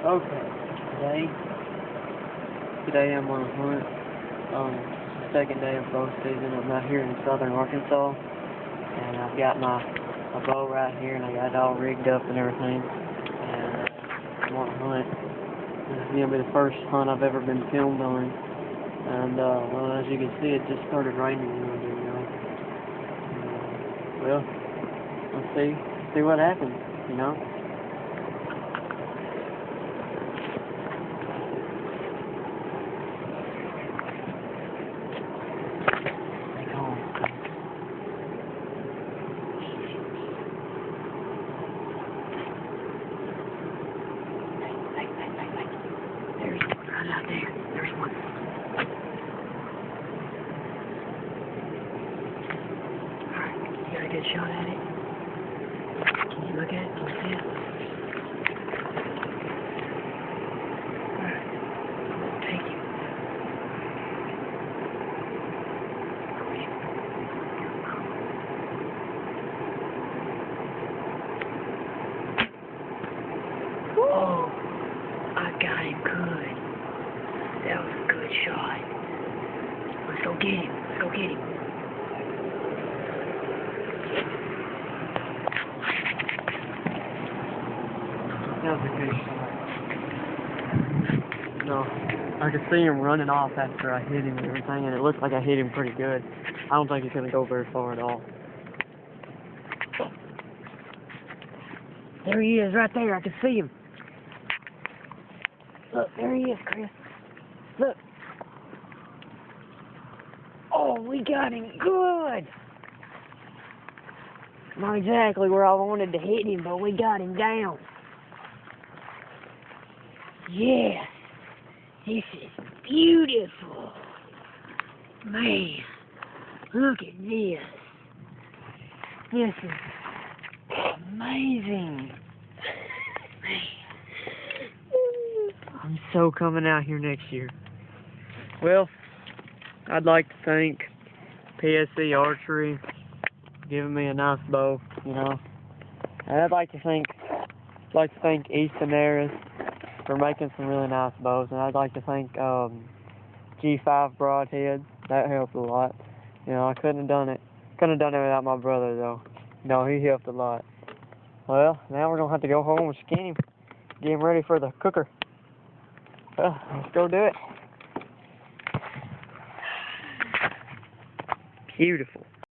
Okay, today I'm on a hunt. Second day of bow season. I'm out here in southern Arkansas, and I've got my bow right here, and I got it all rigged up and everything. And I'm on a hunt. This is gonna be the first hunt I've ever been filmed on. And well, as you can see, it just started raining a little bit, you know. Well, let's see what happens, you know. There's one right out there. There's one. Alright, you got a good shot at it? Can you look at it? Can you see it? Alright, I'm gonna take you. Oh, I got him good. That was a good shot. Let's go get him. Let's go get him. That was a good shot. No, I could see him running off after I hit him and everything, and it looked like I hit him pretty good. I don't think he's going to go very far at all. There he is, right there. I can see him. Look, there he is, Chris. Look. Oh, we got him good. Not exactly where I wanted to hit him, but we got him down. Yes. This is beautiful. Man, look at this. This is amazing. I'm so coming out here next year. Well, I'd like to thank PSC Archery for giving me a nice bow, you know. And I'd like to thank Easton Aris for making some really nice bows, and I'd like to thank G5 Broadheads. That helped a lot. You know, I couldn't have done it without my brother though. No, he helped a lot. Well, now we're gonna have to go home and skin him, get him ready for the cooker. Well, let's go do it. Beautiful.